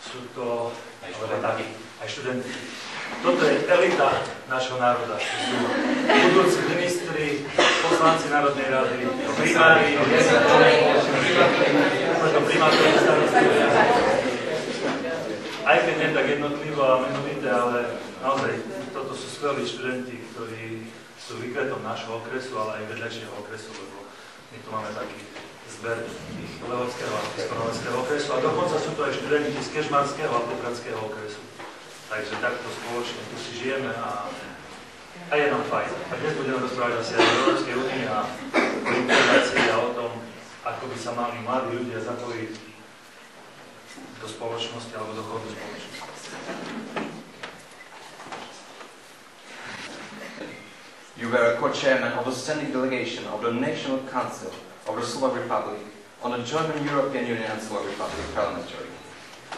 sú to aj študenti. Toto je elita nášho národa. Sú budúci ministri, poslanci Národnej rady, primári, primátori, starostovia. Aj keď nie tak jednotlivo a menovité, ale naozaj toto sú skvelí študenti, ktorí sú výkvetom nášho okresu, ale aj vedľajšieho okresu, lebo my tu máme taký zber tých Levočského a Assiského okresu a dokonca sú to aj študenti z Kežmarského a Popradského okresu. Takže takto spoločne tu si žijeme a je nám fajn. A dnes budeme rozprávať asi aj o Európskej únii a o integrácii a o tom, ako by sa mali mladí ľudia zapojiť do spoločnosti alebo do chodu spoločnosti. You were a co-chairman of the standing delegation of the National Council of the Slovak Republic on the German European Union and Slovak Republic Parliamentary.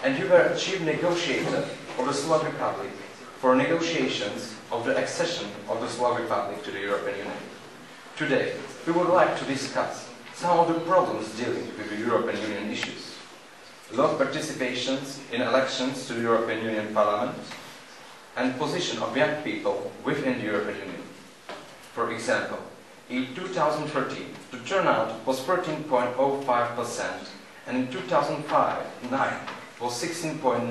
And you were a chief negotiator of the Slovak Republic for negotiations of the accession of the Slovak Republic to the European Union. Today, we would like to discuss some of the problems dealing with the European Union issues. Low participations in elections to the European Union Parliament and position of young people within the European Union. For example, in 2013, the turnout was 13.05%, and in 2005-9 was 16.9%,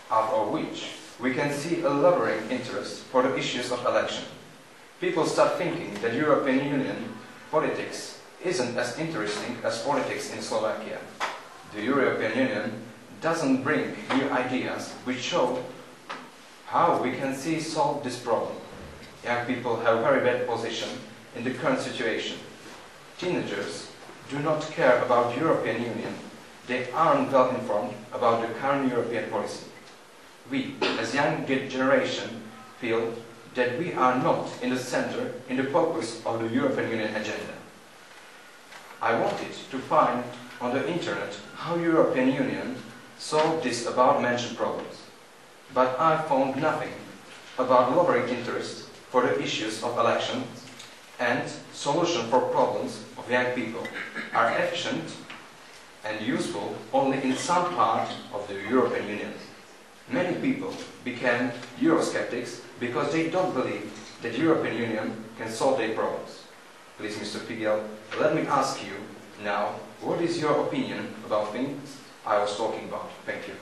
out of which we can see a lowering interest for the issues of election. People start thinking that European Union politics isn't as interesting as politics in Slovakia. The European Union doesn't bring new ideas which show how we can solve this problem. Young people have a very bad position in the current situation. Teenagers do not care about the European Union. They aren't well informed about the current European policy. We, as young generation, feel that we are not in the center, in the focus of the European Union agenda. I wanted to find on the internet how European Union solved these above mentioned problems, but I found nothing about lowering interest for the issues of elections and solution for problems of young people are efficient and useful only in some part of the European Union. Many people became Eurosceptics because they don't believe that the European Union can solve their problems. Please, Mr. Figeľom, let me ask you now, what is your opinion about things I was talking about? Thank you.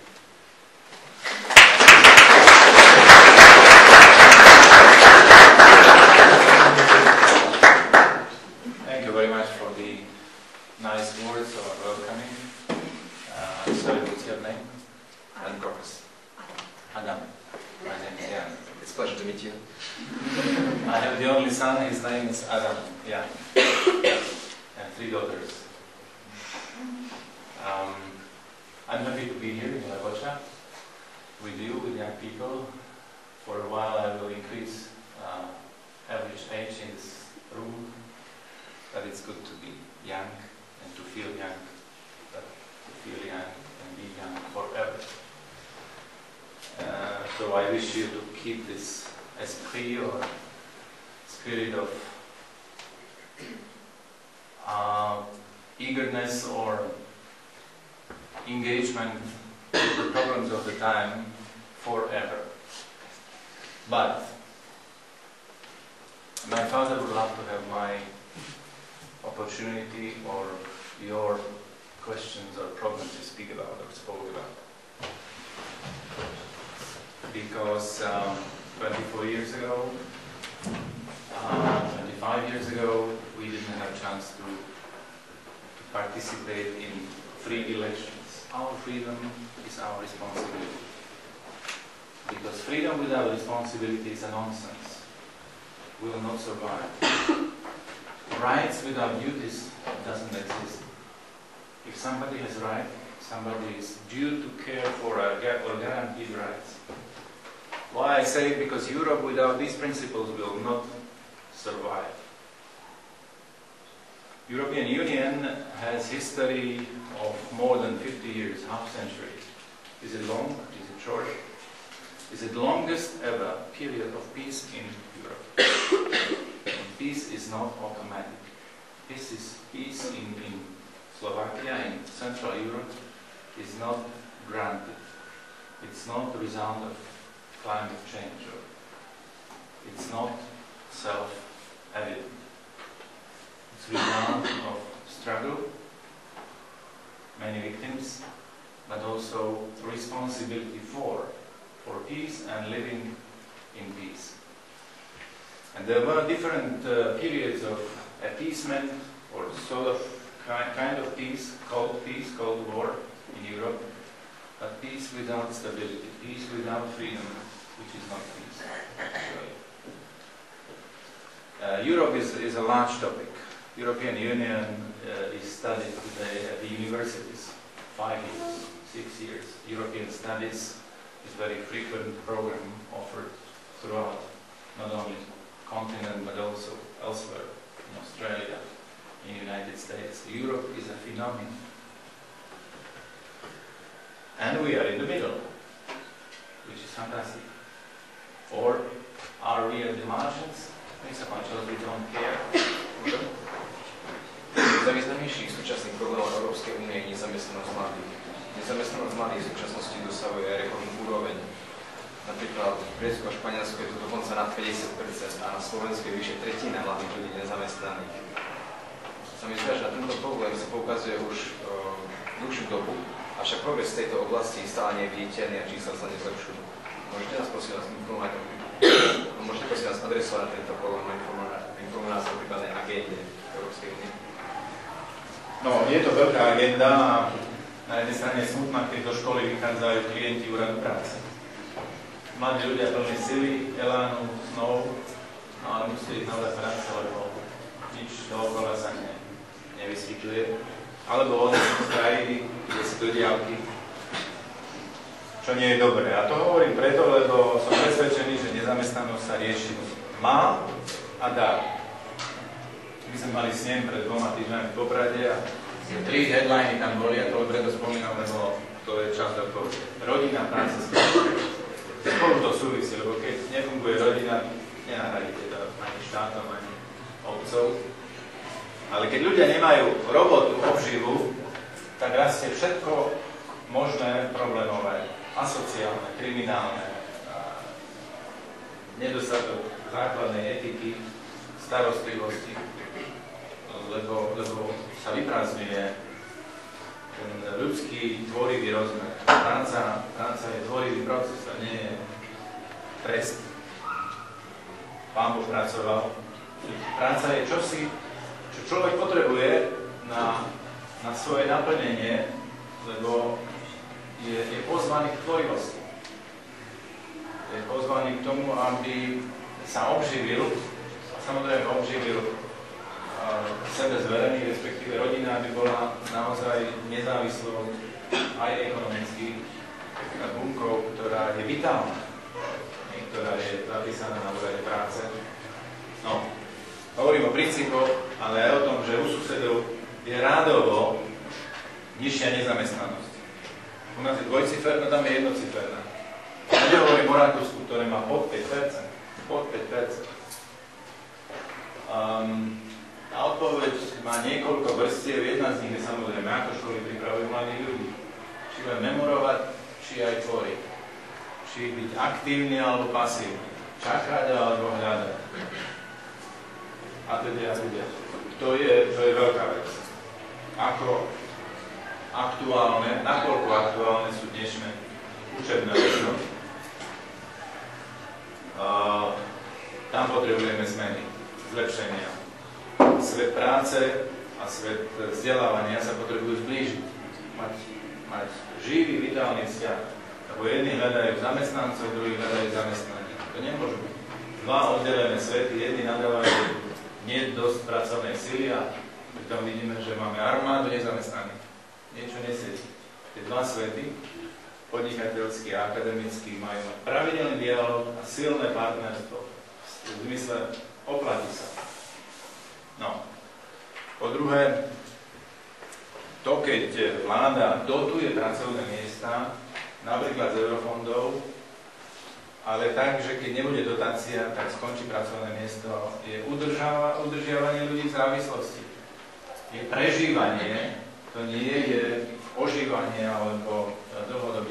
Thank you very much for the nice words of welcoming. Sorry, what's your name? And Professor. Adam. My name is Jan. It's a pleasure to meet you. I have the only son, his name is Adam. Yeah. And 3 daughters. I'm happy to be here in Levoča with you, with young people. For a while I will increase average age in this room, but it's good to be young and to feel young, but to feel young and be young forever. So I wish you to keep this esprit or spirit of eagerness or engagement with the problems of the time forever. But my father would love to have my opportunity or your questions or problems to speak about or spoke about. Because 24 years ago, 25 years ago, we didn't have a chance to participate in free elections. Our freedom is our responsibility. Because freedom without responsibility is a nonsense. We will not survive. Rights without duties doesn't exist. If somebody has right, somebody is due to care for or guaranteed rights. Why I say it? Because Europe without these principles will not survive. European Union has history of more than 50 years, half century. Is it long? Is it short? Is it longest ever period of peace in Europe? And peace is not automatic. Peace in Slovakia, in Central Europe, is not granted. It's not the result of climate change. It's not self-evident. It's a result of struggle, many victims, but also responsibility for peace and living in peace. And there were different periods of appeasement or sort of kind of peace, Cold War in Europe, but peace without stability, peace without freedom, which is not peace. Europe is a large topic. European Union is studied today at the universities, 5 years, 6 years. European studies is a very frequent program offered throughout, not only continent but also elsewhere, in Australia, in the United States. Europe is a phenomenon. And we are in the middle, which is fantastic. Or are we at the margins? We don't care. Najvýznamnejších súčasných problémov Európskej únie je nezamestnanosť mladých. Nezamestnanosť mladých v súčasnosti dosahuje rekordnú úroveň. Napríklad v Grécku a Španielsku je to dokonca nad 50% a na Slovensku je vyše tretina mladých ľudí nezamestnaných. Sa mi zdá, že na tento problém sa poukazuje už dlhšiu dobu, avšak progres v tejto oblasti stále nie je viditeľný a čísla sa nezlepšujú. Môžete nás prosím vás informovať, môžete prosím vás adresovať tento problém a informovať nás o prípadnej agende Európskej únie? No, je to veľká agenda a na jednej strane je smutná, keď do školy vychádzajú klienti úradu práce. Mladí ľudia plní sily, elánu, snov, ale musí ísť na úrad práce, lebo nič dookola sa nevyskytuje. Alebo oni sú krajiny, kde sú dodiaľky, čo nie je dobré. A to hovorím preto, lebo som presvedčený, že nezamestnanosť sa riešiť má a dá. My sme mali snem pred 2 týždňami v Poprade a 3 headliny tam boli a to preto spomínam, lebo to je čas do toho. Rodina, práca, spolu to súvisí, lebo keď nefunguje rodina, nenahradíte to ani štátom, ani obcov. Ale keď ľudia nemajú robotu, obživu, tak rastie všetko možné problémové, asociálne, kriminálne, nedostatok základnej etiky, starostlivosti, lebo sa vyprázdňuje ten ľudský tvorivý rozmer. Práca je tvorivý proces a nie je trest. Pán Boh pracoval. Práca je čosi, čo človek potrebuje na svoje naplnenie, lebo je pozvaný k tvorivosti. Je pozvaný k tomu, aby sa obživil, a samozrejme obživil sebe zverený, respektíve rodina, aby bola naozaj nezávislou aj ekonomicky bunkou, ktorá je vitálna, ktorá je zapísaná na úrade práce. No, hovorím o princípoch, ale aj o tom, že u susedov je rádovo nižšia nezamestnanosť. U nás je dvojciferná, tam je jednociferná. Ja nehovorím o Rakúsku, ktoré má pod 5%. Pod 5%. A odpoveď má niekoľko vrstiev, jedna z nich je samozrejme, ako školy pripravujú mladých ľudí. Či len memorovať, či aj tvoriť. Či byť aktívny alebo pasívny. Čakať alebo hľadať. A teda. To je veľká vec. Ako aktuálne, nakoľko aktuálne sú dnešné učebné lesy. Tam potrebujeme zmeny, zlepšenia. Svet práce a svet vzdelávania sa potrebujú zblížiť. Mať živý, vitálny vzťah. Lebo jedni hľadajú zamestnancov, druhí hľadajú zamestnanie. To nemôžu byť dva oddelené svety. Jedni nadávajú, že nie je dosť pracovnej sily a pritom vidíme, že máme armádu nezamestnaných. Niečo nesedí. Tie dva svety, podnikateľský a akademický, majú mať pravidelný dialog a silné partnerstvo. V zmysle oplatí sa. No. Po druhé, to, keď vláda dotuje pracovné miesta, napríklad z eurofondov, ale tak, že keď nebude dotácia, tak skončí pracovné miesto, je udržiavanie ľudí v závislosti. Je prežívanie, to nie je ožívanie alebo dlhodobé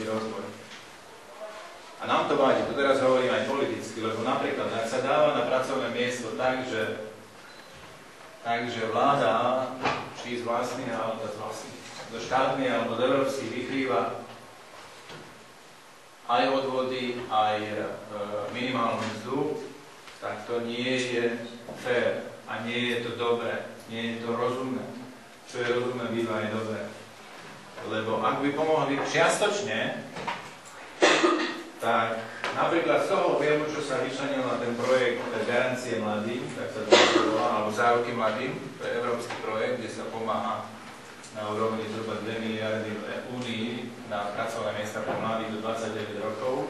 A nám to vadí, to teraz hovorím aj politicky, lebo napríklad, ak sa dáva na pracovné miesto tak, že vláda, či z vlastných, alebo zo štátnych, alebo z európskych vykrýva aj odvody, aj minimálnu mzdu, tak to nie je fér a nie je to dobré, nie je to rozumné. Čo je rozumné, býva aj dobré. Lebo ak by pomohli čiastočne, tak napríklad z toho viemu, čo sa vyčlenil na ten projekt garancie mladým, tak sa to volá, alebo záruky mladým, to je európsky projekt, kde sa pomáha na úrovni zhruba 2 miliardy únií na pracovné miesta pre mladých do 29 rokov.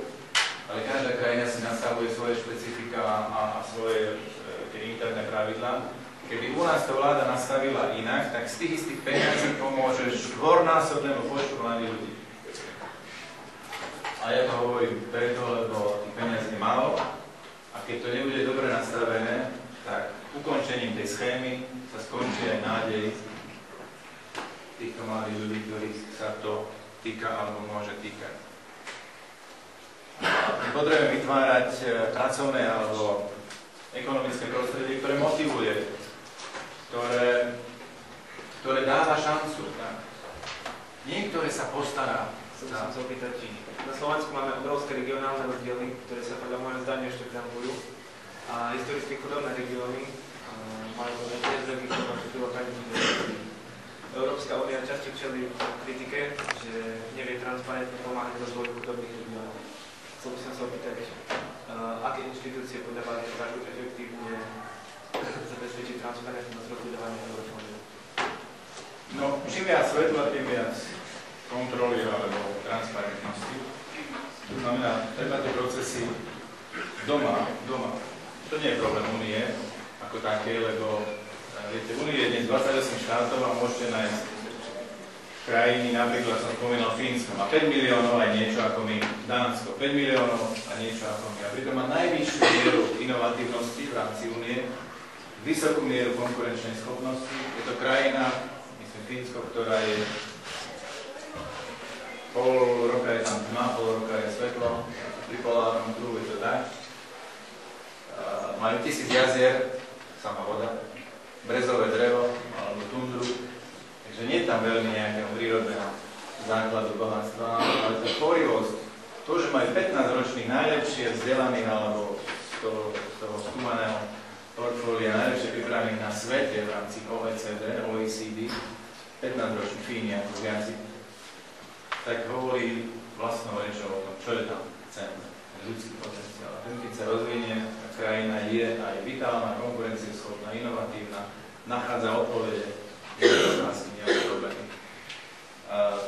Ale každá krajina si nastavuje svoje špecifika a svoje tie interné pravidlá. Keby u nás to vláda nastavila inak, tak z tých istých peniazí pomôžeš dvornásobnému počtu mladých ľudí. A ja to hovorím preto, lebo tých peniazí je málo a keď to nebude dobre nastavené, tak ukončením tej schémy sa skončí aj nádej týchto mladých ľudí, ktorých sa to týka alebo môže týkať. Potrebujeme vytvárať pracovné alebo ekonomické prostredie, ktoré motivuje, ktoré dáva šancu. Tak. Niektoré sa postará. Chcem sa opýtať, na Slovensku máme obrovské regionálne rozdiely, ktoré sa podľa môjho zdania ešte preambujú. A historicky chudobné regióny majú tiež veľký problém pri lokálnych. Európska únia často čelí kritike, že nevie transparentne pomáhať rozvoju chudobných regiónov. Chcel by som sa opýtať, aké inštitúcie podľa vás dokážu efektívne zabezpečiť transparentnosť rozhodovania eurofondov? No, čím viac svetla, tým viac kontroly alebo transparentnosti. To znamená, treba tie procesy doma. To nie je problém Únie ako také, lebo viete, Únie je dnes 28 štátov a môžete nájsť krajiny, napríklad som spomínal Fínsko, má 5 miliónov aj niečo ako my, Dánsko 5 miliónov a niečo ako my. A pritom má najvyššiu mieru inovatívnosti v rámci Únie, vysokú mieru konkurenčnej schopnosti. Je to krajina, myslím Fínsko, ktorá je pol roka je tam tma, pol roka je svetlo, pri polárnom kruhu je to tak. Majú 1000 jazier, sama voda, brezové drevo alebo tundru, takže nie je tam veľmi nejakého prírodného základu bohatstva, ale tá tvorivosť, to, že majú 15-ročných najlepšie vzdelaných alebo z toho skúmaného portfólia najlepšie pripravených na svete v rámci OECD, 15-ročných Fíni ako v jazyk, tak hovorí vlastnou rečou o tom, čo je tam centrum, ľudský potenciál. Ten, keď sa rozvinie, krajina je aj vitálna, konkurencieschopná, inovatívna, nachádza odpovede na otázky, nejaké problémy.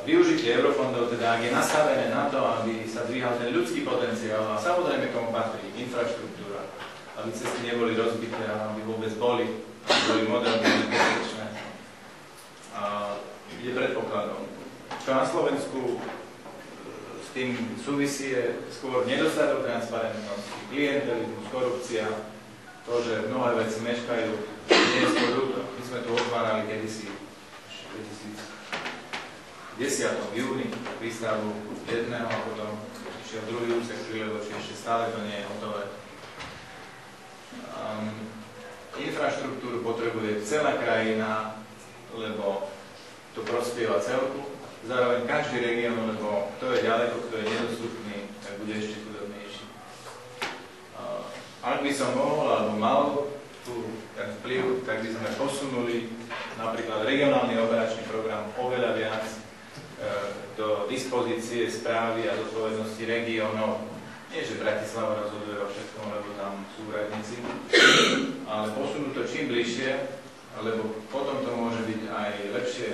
Využitie eurofondov, teda ak je nastavené na to, aby sa dvíhal ten ľudský potenciál, a samozrejme komu patrí infraštruktúra, aby cesty neboli rozbité, aby vôbec boli moderné, bezpečné, je predpokladom. Čo na Slovensku s tým súvisí je skôr nedostatok transparentnosti, klientelizmus, korupcia, to, že mnohé veci meškajú, nie je skôr ľúto. My sme tu otvárali kedysi v 2010. júni výstavu jedného a potom išiel druhý úsek pri Levoči, ešte stále to nie je hotové. Infraštruktúru potrebuje celá krajina, lebo to prospieva celku. Zároveň každý región, lebo kto je ďaleko, kto je nedostupný, tak bude ešte chudobnejší. Ak by som mohol, alebo mal tu ten vplyv, tak by sme posunuli napríklad regionálny operačný program oveľa viac do dispozície správy a zodpovednosti regiónov. Nie, že Bratislava rozhoduje o všetkom, lebo tam sú úradníci, ale posunúť to čím bližšie, lebo potom to môže byť aj lepšie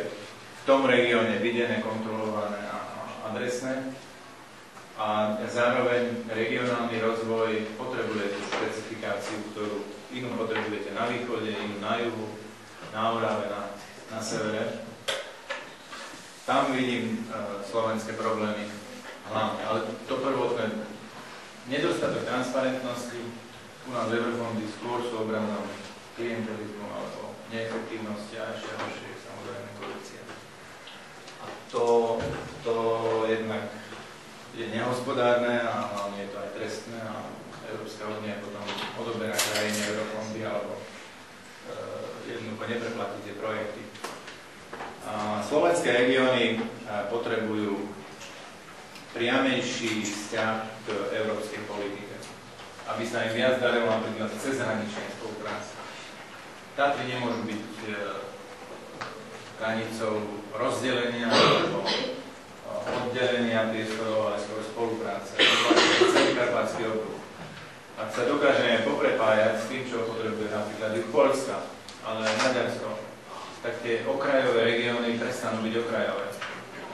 v tom regióne videné, kontrolované a adresné. A zároveň regionálny rozvoj potrebuje tú špecifikáciu, ktorú inú potrebujete na východe, inú na juhu, na Orave, na severe. Tam vidím slovenské problémy hlavne, ale to prvotné nedostatok transparentnosti, u nás eurofondy skôr sú obrazom klientelizmu alebo neefektívnosti a ešte horšie samozrejme korupcia. A to jednak je nehospodárne a hlavne je to aj trestné a Európska únia potom odoberá krajine eurofondy alebo jednoducho nepreplatí tie projekty. Slovenské regióny potrebujú priamejší vzťah k európskej politike, aby sa im viac darilo napríklad cezhraničnej spolupráce. Tatry nemôžu byť hranicou rozdelenia alebo oddelenia priestorov, ale skôr spolupráce. Celý karpatský okruh. Ak sa dokážeme poprepájať s tým, čo potrebuje napríklad i Poľska, ale aj Maďarsko, tak tie okrajové regióny prestanú byť okrajové.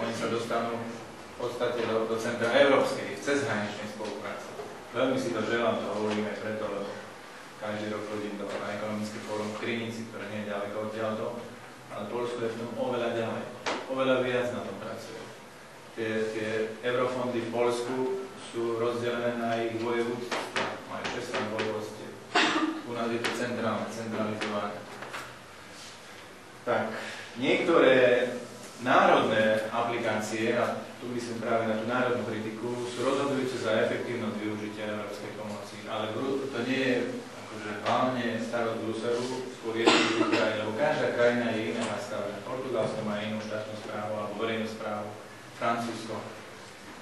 Oni sa dostanú v podstate do centra európskej, cezhraničnej spolupráce. Veľmi si to želám, to hovoríme preto, lebo každý rok chodím na ekonomické fórum v Krynici, ktoré nie je ďaleko odtiaľto, ale Poľsko je v tom oveľa ďalej. Oveľa viac na tom pracuje. Tie eurofondy v Poľsku sú rozdelené na ich vojevůdztva, majú 16 vojevostiev. U nás je to centralizované. Tak, niektoré národné aplikácie, a tu myslím práve na tú národnú kritiku, sú rozhodujúce za efektívnosť využitia európskej pomoci. Ale to nie je akože hlavne starosť Bruselu, skôr jednotlivých krajín, lebo každá krajina je iná nastavená. Portugalsko má inú štátnu správu alebo verejnú správu, Francúzsko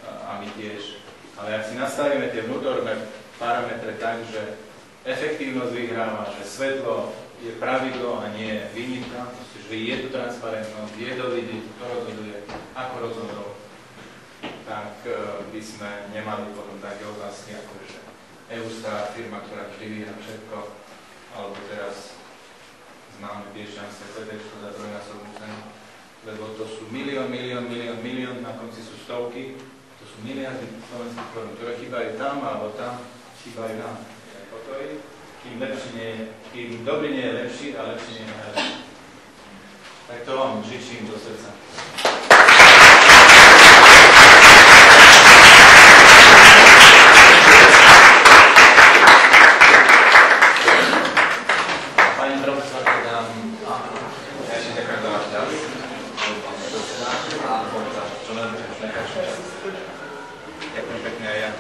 a my tiež. Ale ak si nastavíme tie vnútorné parametre tak, že efektívnosť vyhráva, že svetlo je pravidlo a nie výnimka, že je tu transparentnosť, je to vidieť, kto rozhoduje, ako rozhodol, tak by sme nemali potom také otázky, ako že Eurostar, firma, ktorá vždy vyhrá všetko, alebo teraz známe Piešťanské CDčko za trojnásobnú cenu, lebo to sú milión, na konci sú stovky, to sú miliardy slovenských korún, ktoré chýbajú tam alebo tam, chýbajú nám. Kým lepší nie je, kým dobrý nie je lepší a lepší nie je najlepší. Tak to vám žičím do srdca. Pani profesorka dám... Ja ešte ďakujem za váš čas. Čo ďakujem pekne aj ja.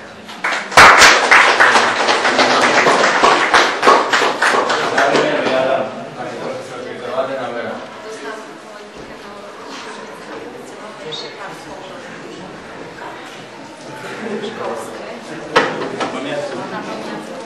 Školské. Na pamiatku.